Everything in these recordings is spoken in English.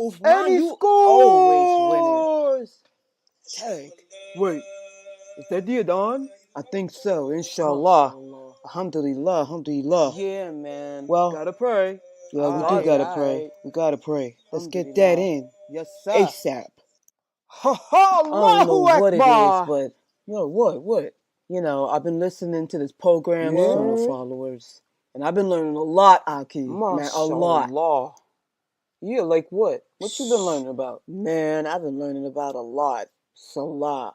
Uthman, you always winning. Tag. Wait, is that the Adhan? I think so, inshallah. Alhamdulillah, alhamdulillah. Yeah, man. Well, Gotta pray. yeah, we do gotta pray. We gotta pray. Let's get that in. Yes, sir. ASAP. Ha ha! I don't know what it is, Akbar. but what? You know, I've been listening to this program, Sunnah Followers, and I've been learning a lot, Aki. Man, a lot. Yeah, like what? What you been learning about? Man, I've been learning about a lot. Salah,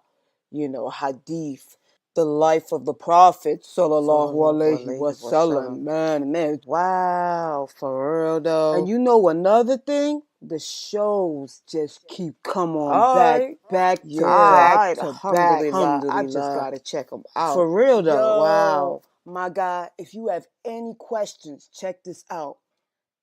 hadith, the life of the Prophet, sallallahu alaihi wasallam. Man. Wow, for real though. And you know another thing? The shows just keep coming on back to back. Alhamdulillah. I just gotta check them out. For real though, Yo. wow. My guy, if you have any questions, check this out.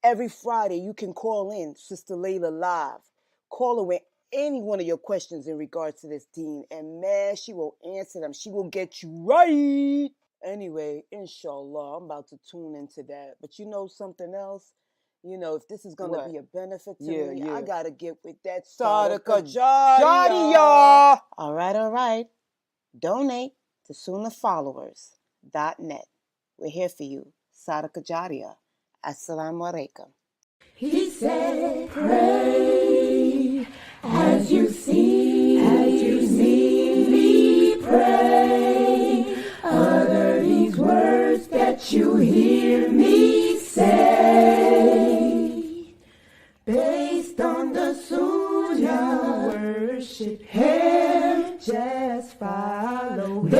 Every Friday, you can call in Sister Laila live. Call her with any one of your questions in regards to this deen. And man, she will answer them. She will get you right. Anyway, inshallah, I'm about to tune into that. But you know something else? If this is going to be a benefit to me, I got to get with that Sadaqah Jariyah. All right. Donate to SunnahFollowers.net. We're here for you. Sadaqah Jariyah. Assalamu alaikum. He said, pray as you see me pray. Utter these words that you hear me say. Based on the Sunnah, worship Him, just follow Him.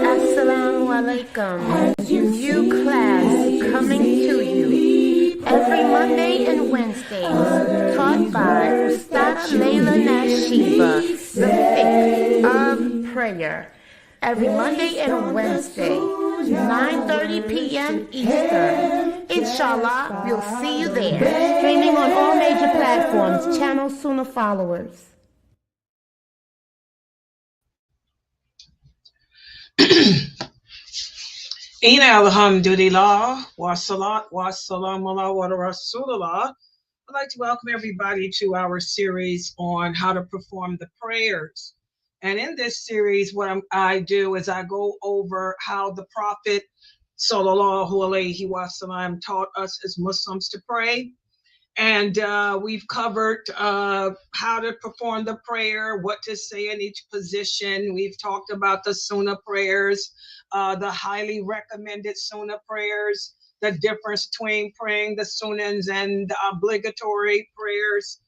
Assalamu alaikum. New class coming to you every Monday and Wednesdays, taught by Ustad Laila Nasheeba, the fiqh of prayer. Every Monday and Wednesday, 9:30 p.m. Eastern. Inshallah, we'll see you there. Streaming on all major platforms. Channel Sunnah Followers. Ina alhamdulillah, wa salat, wa salam ala wa rasulullah. I'd like to welcome everybody to our series on how to perform the prayers. And in this series, what I do is I go over how the Prophet sallallahu alaihi wasallam taught us as Muslims to pray. And we've covered how to perform the prayer, what to say in each position. We've talked about the Sunnah prayers, the highly recommended Sunnah prayers, the difference between praying the Sunnahs and the obligatory prayers.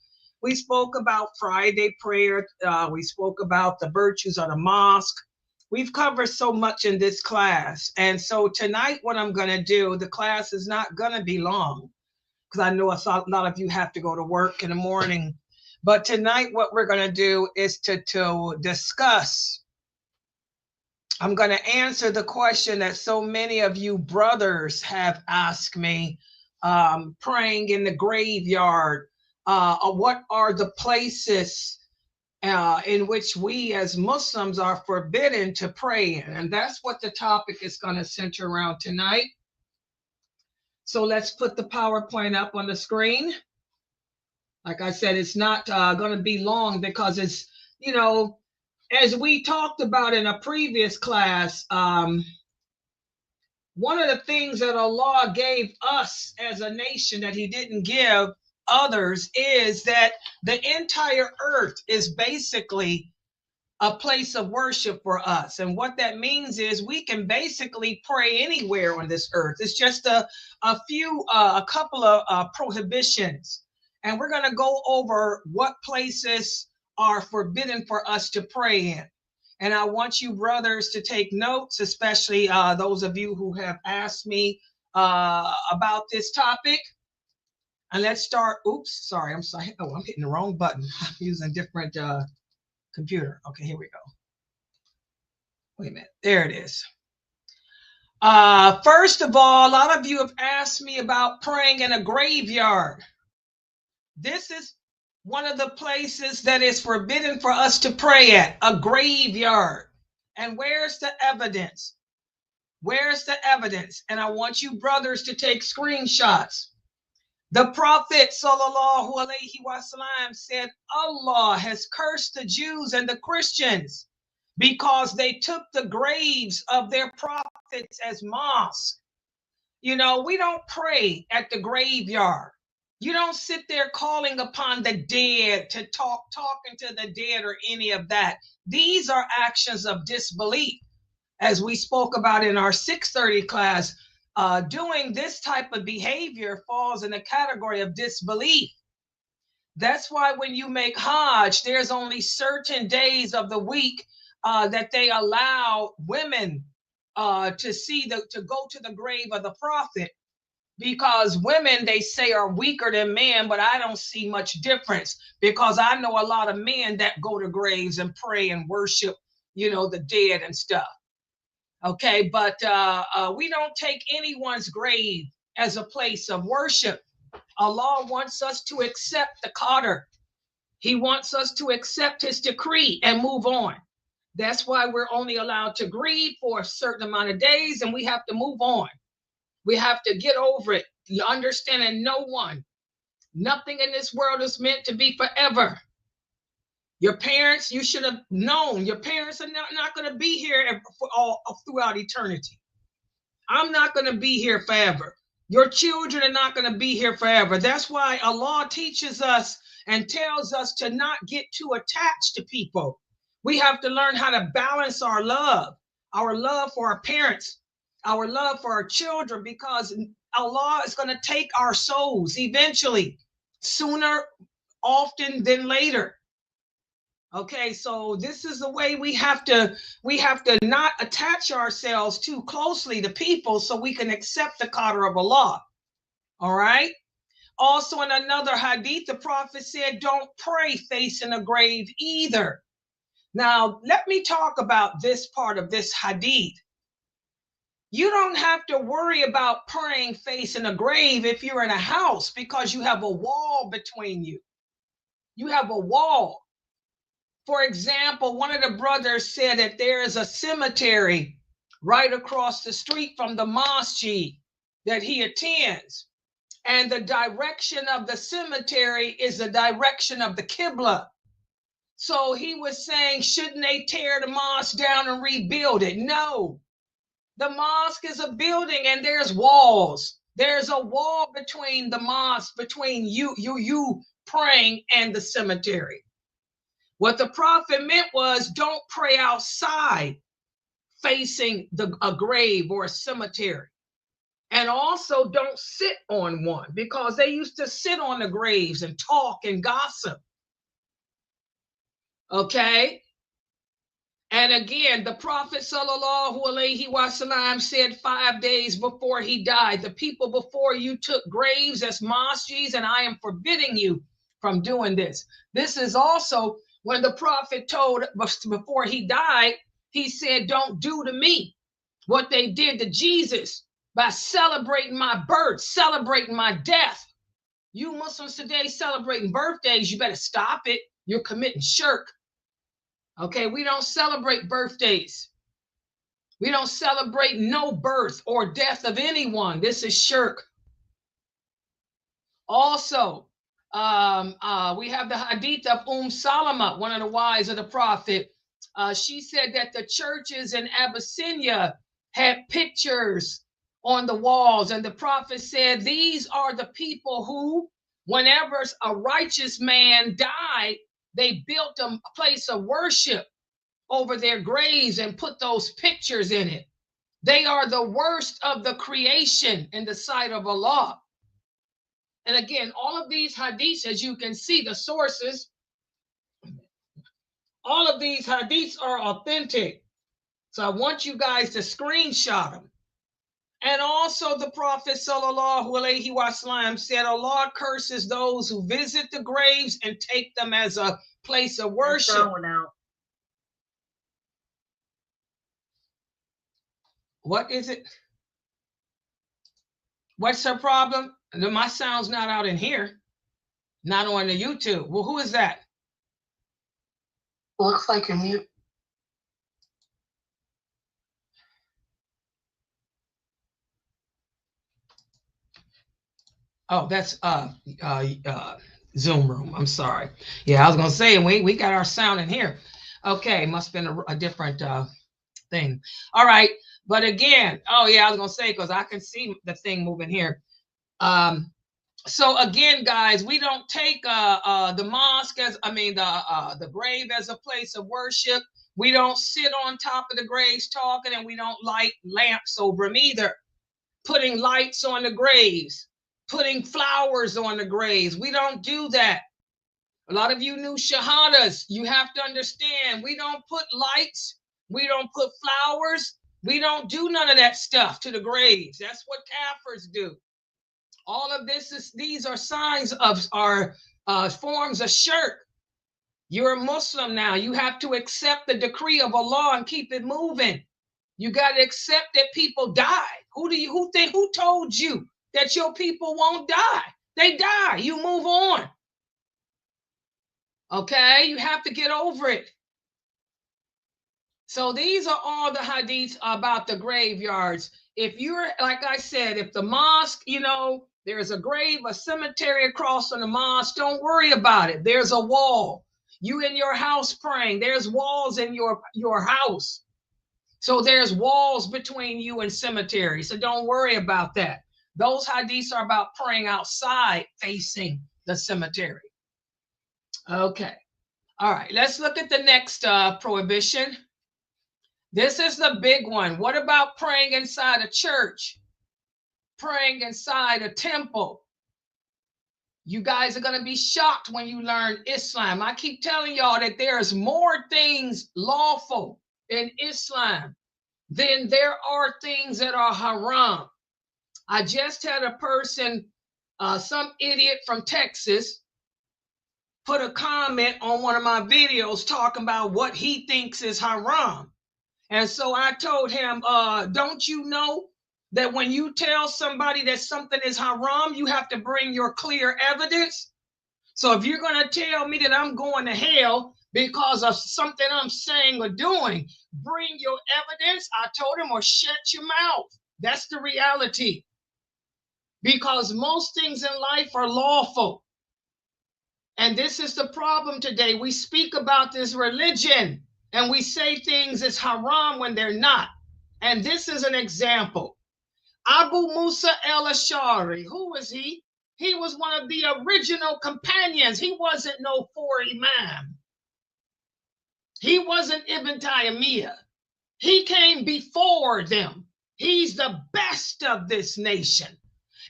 We spoke about Friday prayer. We spoke about the virtues of the mosque. We've covered so much in this class. And so tonight, what I'm going to do, the class is not going to be long, because I know a lot of you have to go to work in the morning. But tonight, what we're going to do is to discuss. I'm going to answer the question that so many of you brothers have asked me, praying in the graveyard. What are the places in which we as Muslims are forbidden to pray in? And that's what the topic is going to center around tonight. So let's put the PowerPoint up on the screen. Like I said, it's not going to be long because it's, as we talked about in a previous class, one of the things that Allah gave us as a nation that He didn't give others is that the entire earth is basically a place of worship for us. And what that means is we can basically pray anywhere on this earth. It's just a couple of prohibitions. And we're going to go over what places are forbidden for us to pray in. And I want you brothers to take notes, especially those of you who have asked me about this topic. And let's start. Oops, sorry. I'm sorry. Oh, I'm hitting the wrong button. I'm using a different computer. Okay, here we go. Wait a minute. There it is. First of all, a lot of you have asked me about praying in a graveyard. This is one of the places that is forbidden for us to pray at, a graveyard. And where's the evidence? Where's the evidence? And I want you brothers to take screenshots. The Prophet sallallahu alaihi wasallam said, Allah has cursed the Jews and the Christians because they took the graves of their prophets as mosques. You know, we don't pray at the graveyard. You don't sit there calling upon the dead to talking to the dead or any of that. These are actions of disbelief. As we spoke about in our 6:30 class, doing this type of behavior falls in the category of disbelief. That's why when you make Hajj, there's only certain days of the week that they allow women to go to the grave of the prophet, because women, they say, are weaker than men, but I don't see much difference, because I know a lot of men that go to graves and pray and worship, you know, the dead and stuff. Okay, but we don't take anyone's grave as a place of worship. Allah wants us to accept the qadr. He wants us to accept his decree and move on. That's why we're only allowed to grieve for a certain amount of days, and we have to move on. We have to get over it. You understand? And nothing in this world is meant to be forever. Your parents, you should have known, your parents are not going to be here for all throughout eternity. I'm not going to be here forever. Your children are not going to be here forever. That's why Allah teaches us and tells us to not get too attached to people. We have to learn how to balance our love for our parents, our love for our children, because Allah is going to take our souls eventually, sooner often than later. Okay, so this is the way we have to not attach ourselves too closely to people so we can accept the qadr of Allah. All right. Also, in another hadith, the Prophet said, don't pray facing a grave either. Now, let me talk about this part of this hadith. You don't have to worry about praying facing a grave if you're in a house, because you have a wall between you. You have a wall. For example, one of the brothers said that there is a cemetery right across the street from the mosque that he attends. And the direction of the cemetery is the direction of the Qibla. So he was saying, shouldn't they tear the mosque down and rebuild it? No. The mosque is a building and there's walls. There's a wall between the mosque, between you praying and the cemetery. What the Prophet meant was, don't pray outside facing a grave or a cemetery. And also don't sit on one, because they used to sit on the graves and talk and gossip. Okay? And again, the Prophet sallallahu alaihi wasallam said 5 days before he died, the people before you took graves as mosques, and I am forbidding you from doing this. This is also when the Prophet told, before he died, he said, don't do to me what they did to Jesus by celebrating my birth, celebrating my death. You Muslims today celebrating birthdays, you better stop it. You're committing shirk. Okay, we don't celebrate birthdays. We don't celebrate no birth or death of anyone. This is shirk. Also, we have the hadith of Salama, one of the wives of the Prophet. She said that the churches in Abyssinia had pictures on the walls, and the Prophet said, these are the people who, whenever a righteous man died, they built a place of worship over their graves and put those pictures in it. They are the worst of the creation in the sight of Allah. And again, all of these hadiths, as you can see, the sources, all of these hadiths are authentic. So I want you guys to screenshot them. And also the Prophet sallallahu alaihi wasallam said, Allah curses those who visit the graves and take them as a place of worship. What is it? What's her problem? My sound's not out in here, not on the YouTube. Well, who is that? Looks like you're mute. Oh, that's Zoom room. I'm sorry. Yeah, I was gonna say we got our sound in here. Okay, must have been a different thing. All right, but again, oh yeah, I was gonna say because I can see the thing moving here. So again, guys, we don't take the mosque as the grave as a place of worship. We don't sit on top of the graves talking, and we don't light lamps over them either. Putting lights on the graves, putting flowers on the graves. We don't do that. A lot of you new shahadas, you have to understand, we don't put lights, we don't put flowers, we don't do none of that stuff to the graves. That's what kafirs do. All of these are signs of our forms of shirk. You're a Muslim now. You have to accept the decree of Allah and keep it moving. You got to accept that people die. Who told you that your people won't die? They die. You move on. Okay? You have to get over it. So these are all the hadiths about the graveyards. If you're, like I said, if the mosque, there's a grave, a cemetery across from the mosque, don't worry about it. There's a wall. You in your house praying, there's walls in your house. So there's walls between you and cemetery. So don't worry about that. Those hadiths are about praying outside facing the cemetery. Okay. All right. Let's look at the next prohibition. This is the big one. What about praying inside a church? Praying inside a temple? You guys are going to be shocked when you learn Islam. I keep telling y'all that there's more things lawful in Islam than there are things that are haram. I just had a person, some idiot from Texas, put a comment on one of my videos talking about what he thinks is haram. And so I told him, don't you know that when you tell somebody that something is haram, you have to bring your clear evidence? So if you're going to tell me that I'm going to hell because of something I'm saying or doing, bring your evidence, I told him, or shut your mouth. That's the reality. Because most things in life are lawful. And this is the problem today. We speak about this religion and we say things is haram when they're not. And this is an example. Abu Musa al-Ash'ari, who was he? He was one of the original companions. He wasn't no four imam. He wasn't Ibn Taymiyyah. He came before them. He's the best of this nation.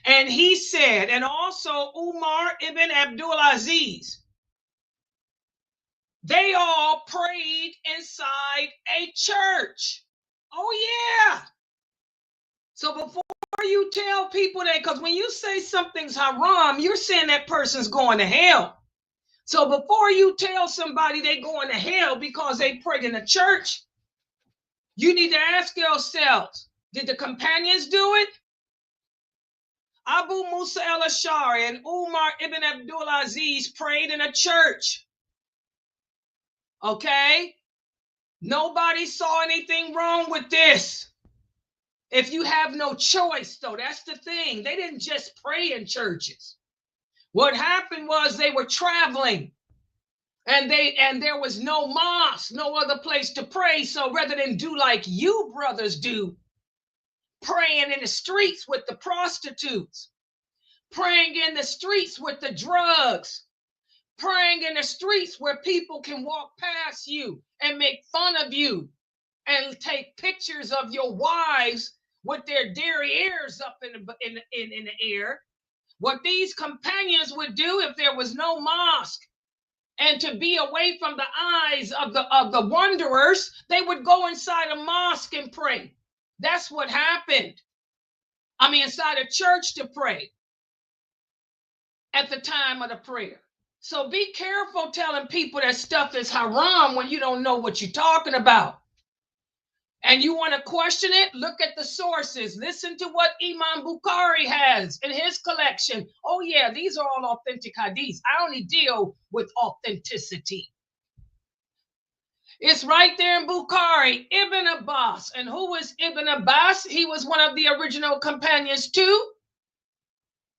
And he said, and also Umar ibn Abdul Aziz, they all prayed inside a church. Oh, yeah. So before you tell people that, because when you say something's haram, you're saying that person's going to hell. So before you tell somebody they're going to hell because they prayed in a church, you need to ask yourselves, did the companions do it? Abu Musa al-Ash'ari and Umar ibn Abdul Aziz prayed in a church. Okay? Nobody saw anything wrong with this. If you have no choice, though, that's the thing. They didn't just pray in churches. What happened was they were traveling and there was no mosque, no other place to pray. So rather than do like you brothers do, praying in the streets with the prostitutes, praying in the streets with the drugs, praying in the streets where people can walk past you and make fun of you and take pictures of your wives with their derrieres up in the air. What these companions would do if there was no mosque and to be away from the eyes of the wanderers, they would go inside a mosque and pray. That's what happened. Inside a church to pray at the time of the prayer. So be careful telling people that stuff is haram when you don't know what you're talking about. And you want to question it? Look at the sources. Listen to what Imam Bukhari has in his collection. Oh yeah, these are all authentic hadiths. I only deal with authenticity. It's right there in Bukhari. Ibn Abbas. And who was Ibn Abbas? He was one of the original companions too.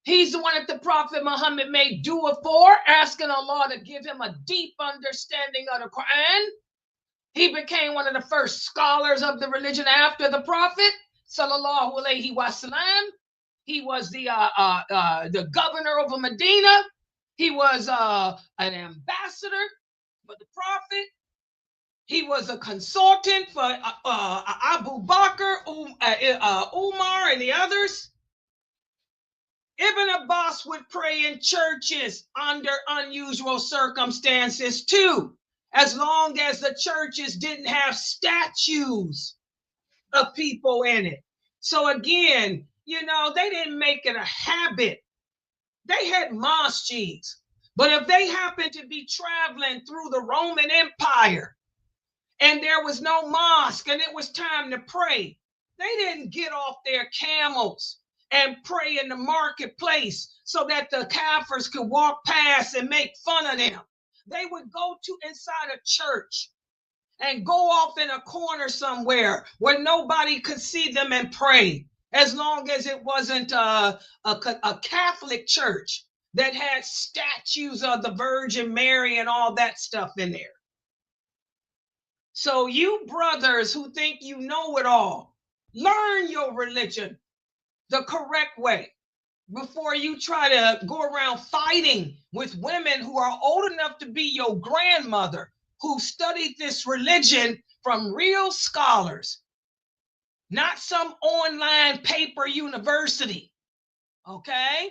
He's the one that the Prophet Muhammad made dua for, asking Allah to give him a deep understanding of the Quran. He became one of the first scholars of the religion after the Prophet, sallallahu alaihi wasallam. He was the governor over Medina. He was an ambassador for the Prophet. He was a consultant for Abu Bakr, Umar, and the others. Ibn Abbas would pray in churches under unusual circumstances too, as long as the churches didn't have statues of people in it. So again, you know, they didn't make it a habit. They had mosques, but if they happened to be traveling through the Roman Empire and there was no mosque and it was time to pray, they didn't get off their camels and pray in the marketplace so that the Kafirs could walk past and make fun of them. They would go to inside a church and go off in a corner somewhere where nobody could see them and pray, as long as it wasn't a Catholic church that had statues of the Virgin Mary and all that stuff in there. So you brothers who think you know it all, learn your religion the correct way before you try to go around fighting with women who are old enough to be your grandmother, who studied this religion from real scholars, not some online paper university. Okay?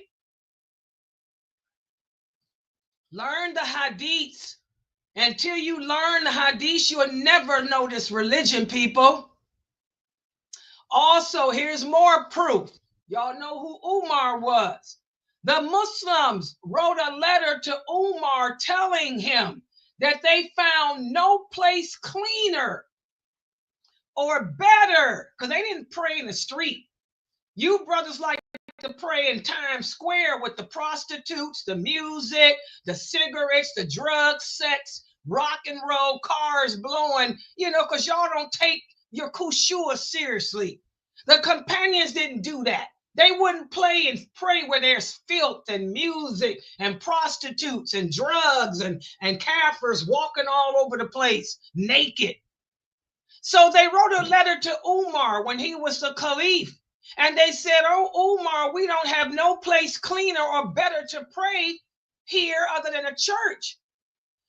Learn the hadiths. Until you learn the hadiths, you'll never know this religion, people. Also, here's more proof. Y'all know who Umar was. The Muslims wrote a letter to Umar telling him that they found no place cleaner or better, because they didn't pray in the street. You brothers like to pray in Times Square with the prostitutes, the music, the cigarettes, the drugs, sex, rock and roll, cars blowing, you know, because y'all don't take your kushua seriously. The companions didn't do that. They wouldn't play and pray where there's filth and music and prostitutes and drugs and kafirs walking all over the place naked. So they wrote a letter to Umar when he was the caliph. And they said, oh, Umar, we don't have no place cleaner or better to pray here other than a church.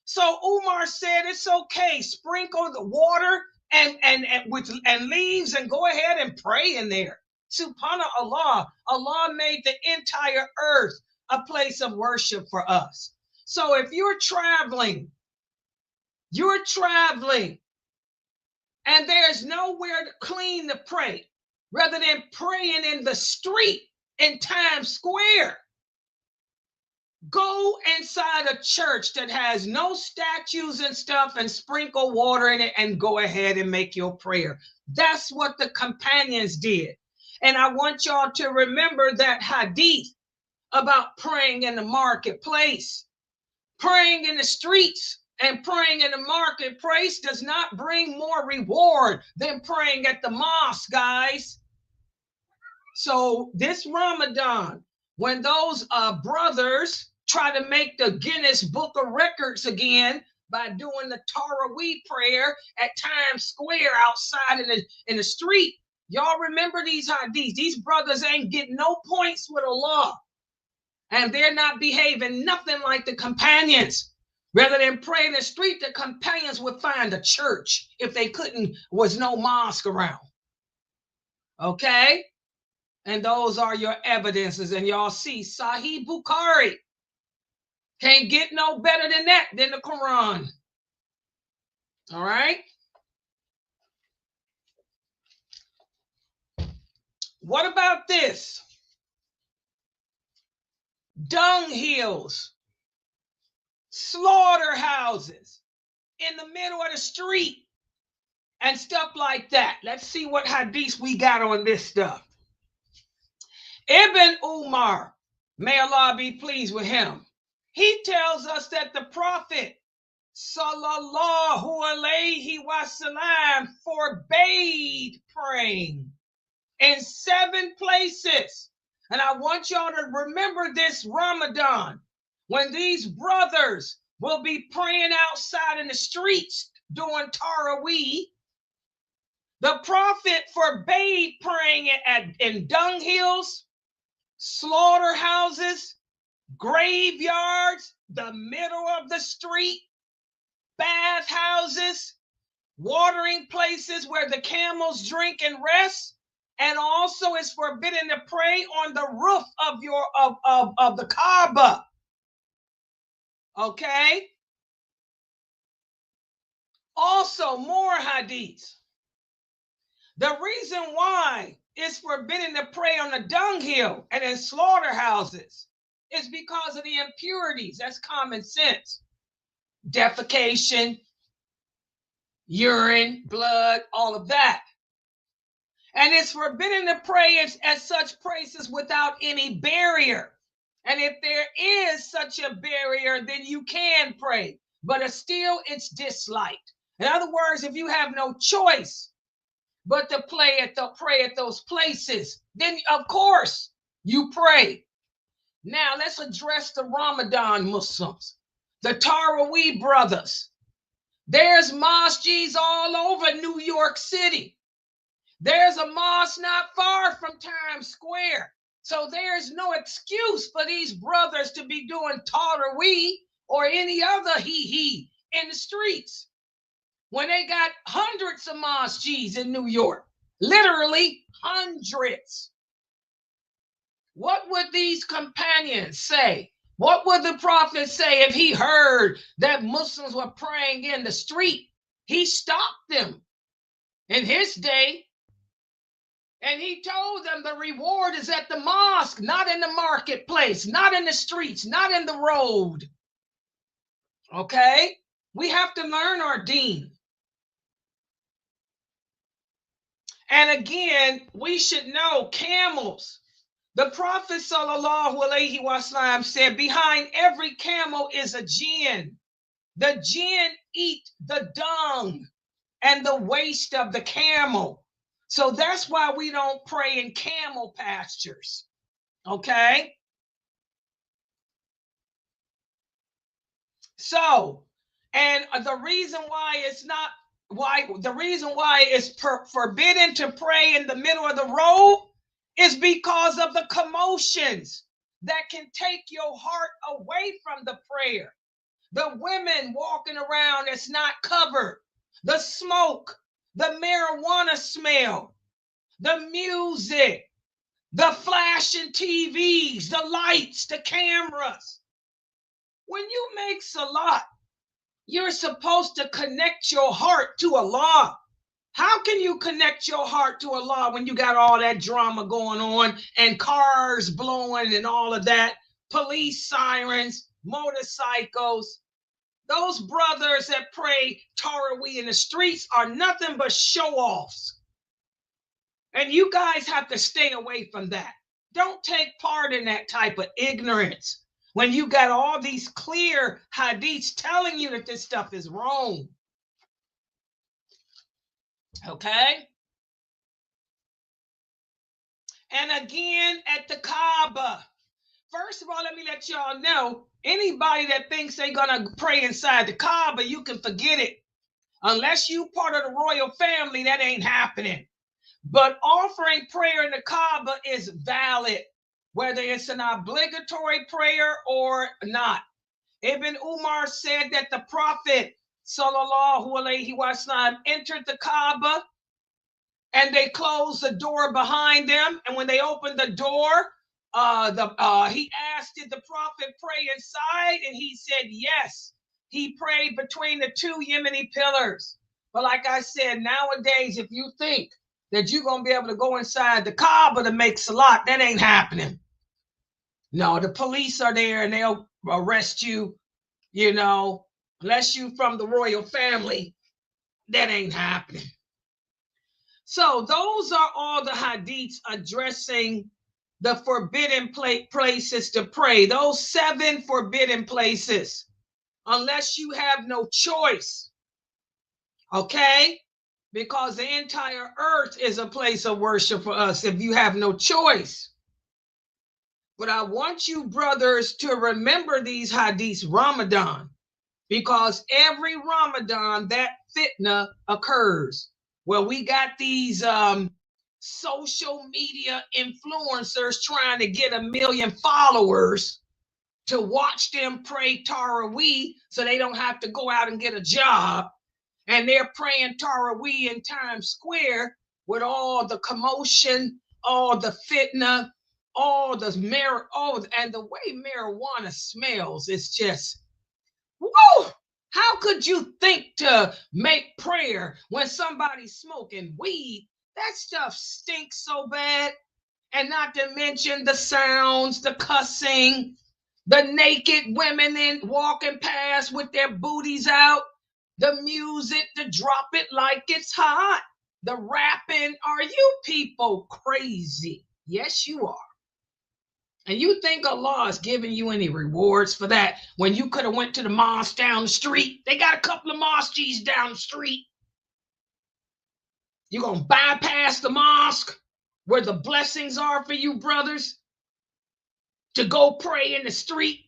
So Umar said, it's okay. Sprinkle the water and leaves and go ahead and pray in there. Subhanallah, Allah made the entire earth a place of worship for us. So if you're traveling and there's nowhere to clean to pray, rather than praying in the street in Times Square, go inside a church that has no statues and stuff and sprinkle water in it and go ahead and make your prayer. That's what the companions did. And I want y'all to remember that hadith about praying in the marketplace. Praying in the streets and praying in the marketplace does not bring more reward than praying at the mosque, guys. So this Ramadan, when those brothers try to make the Guinness Book of Records again by doing the Taraweeh prayer at Times Square outside in the street, y'all remember these hadiths. These brothers ain't getting no points with Allah. And they're not behaving nothing like the companions. Rather than pray in the street, the companions would find a church if they was no mosque around. Okay? And those are your evidences. And y'all see Sahih Bukhari. Can't get no better than that than the Quran. All right? What about this? Dung hills, slaughterhouses in the middle of the street and stuff like that. Let's see what hadiths we got on this stuff. Ibn Umar, may Allah be pleased with him, he tells us that the Prophet sallallahu alaihi wasallam forbade praying in 7 places. And I want y'all to remember this Ramadan, when these brothers will be praying outside in the streets doing Taraweeh. The Prophet forbade praying in dunghills, slaughterhouses, graveyards, the middle of the street, bathhouses, watering places where the camels drink and rest. And also it's forbidden to pray on the roof of the Kaaba. Okay? Also, more hadiths. The reason why it's forbidden to pray on the dunghill and in slaughterhouses is because of the impurities. That's common sense. Defecation, urine, blood, all of that. And it's forbidden to pray at such places without any barrier. And if there is such a barrier, then you can pray, but it's disliked. In other words, if you have no choice but to pray at those places, then of course you pray. Now let's address the Ramadan Muslims, the Taraweeh brothers. There's mosques all over New York City. There's a mosque not far from Times Square. So there's no excuse for these brothers to be doing Taraweeh or any other hee in the streets, when they got hundreds of mosques in New York, literally hundreds. What would these companions say? What would the Prophet say if he heard that Muslims were praying in the street? He stopped them in his day, and he told them the reward is at the mosque, not in the marketplace, not in the streets, not in the road. Okay? We have to learn our deen. And again, we should know camels. The Prophet sallallahu alaihi wasallam said, behind every camel is a jinn. The jinn eat the dung and the waste of the camel. So that's why we don't pray in camel pastures. Okay? So, and the reason why it's forbidden to pray in the middle of the road is because of the commotions that can take your heart away from the prayer. The women walking around that's not covered, the smoke, the marijuana smell, the music, the flashing TVs, the lights, the cameras. When you make salat, you're supposed to connect your heart to Allah. How can you connect your heart to Allah when you got all that drama going on and cars blowing and all of that, police sirens, motorcycles? Those brothers that pray Taraweeh in the streets are nothing but show-offs. And you guys have to stay away from that. Don't take part in that type of ignorance when you got all these clear hadiths telling you that this stuff is wrong. Okay? And again, at the Kaaba. First of all, let me let y'all know, anybody that thinks they're going to pray inside the Kaaba, you can forget it. Unless you part of the royal family, that ain't happening. But offering prayer in the Kaaba is valid, whether it's an obligatory prayer or not. Ibn Umar said that the Prophet sallallahu alaihi wasallam entered the Kaaba and they closed the door behind them. And when they opened the door, he asked, did the Prophet pray inside? And he said, yes. He prayed between the two Yemeni pillars. But like I said, nowadays, if you think that you're going to be able to go inside the Kaaba to make salat, that ain't happening. No, the police are there and they'll arrest you, unless you from the royal family, that ain't happening. So those are all the hadiths addressing the forbidden places to pray. Those 7 forbidden places, unless you have no choice. Okay? Because the entire earth is a place of worship for us if you have no choice. But I want you brothers to remember these hadiths Ramadan, because every Ramadan that fitna occurs, where we got these social media influencers trying to get 1 million followers to watch them pray Taraweeh so they don't have to go out and get a job. And they're praying Taraweeh in Times Square with all the commotion, all the fitna, all the and the way marijuana smells is just, whoa! How could you think to make prayer when somebody's smoking weed? That stuff stinks so bad. And not to mention the sounds, the cussing, the naked women in walking past with their booties out, the music, the drop it like it's hot, the rapping. Are you people crazy? Yes, you are. And you think Allah is giving you any rewards for that when you could have went to the mosque down the street? They got a couple of mosques down the street. You're going to bypass the mosque where the blessings are for you brothers to go pray in the street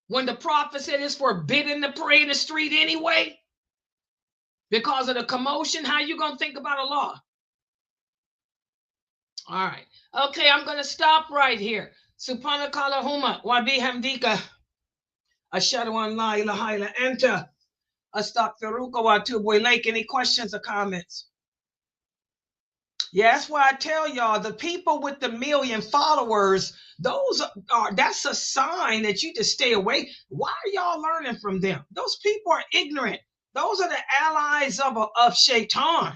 when the prophet said it's forbidden to pray in the street anyway? Because of the commotion, how you going to think about Allah? All right. Okay, I'm going to stop right here. Subhanakallahumma wa bihamdika ashhadu an la ilaha illa anta astaghfiruka wa atubu ilayk. Any questions or comments? Yeah, that's why I tell y'all, the people with the 1 million followers, that's a sign that you just stay away. Why are y'all learning from them? Those people are ignorant. Those are the allies of Shaitan.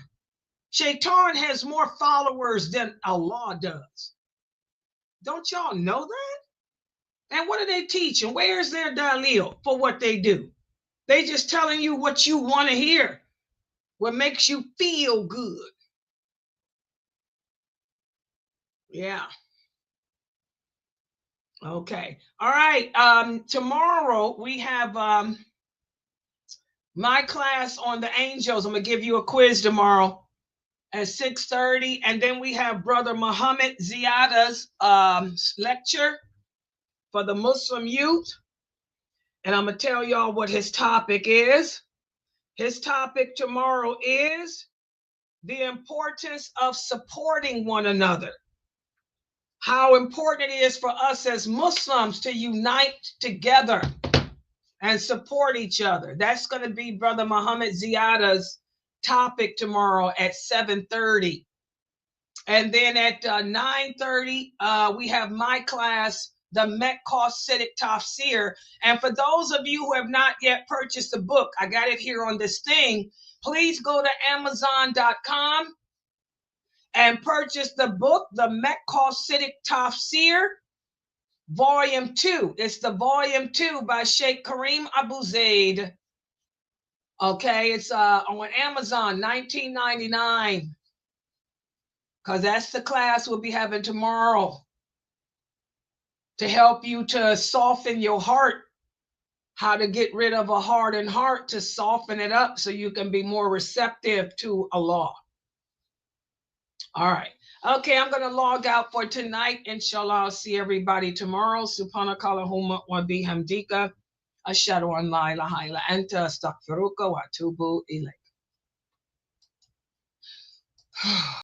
Shaitan has more followers than Allah does. Don't y'all know that? And what are they teaching? Where's their dalil for what they do? They just telling you what you want to hear, what makes you feel good. Yeah. Okay. All right. Tomorrow we have my class on the angels. I'm gonna give you a quiz tomorrow at 6:30, and then we have Brother Muhammad Ziyada's lecture for the Muslim youth. And I'm gonna tell y'all what his topic is. His topic tomorrow is the importance of supporting one another. How important it is for us as Muslims to unite together and support each other. That's going to be Brother Muhammad Ziyada's topic tomorrow at 7:30. And then at 9:30, we have my class, the Mecca-Siddiq Tafsir. And for those of you who have not yet purchased the book, I got it here on this thing. Please go to Amazon.com and purchase the book, the Mecca-Siddiq Tafsir, Volume 2. It's the Volume 2 by Sheikh Kareem Abu Zaid. Okay, it's on Amazon, $19.99. Because that's the class we'll be having tomorrow to help you to soften your heart, how to get rid of a hardened heart, to soften it up so you can be more receptive to Allah. All right. Okay, I'm going to log out for tonight. Inshallah, I'll see everybody tomorrow. Subhanakallahumma wa bihamdika ashhadu an la ilaha illa anta astaghfiruka wa atubu ilayk.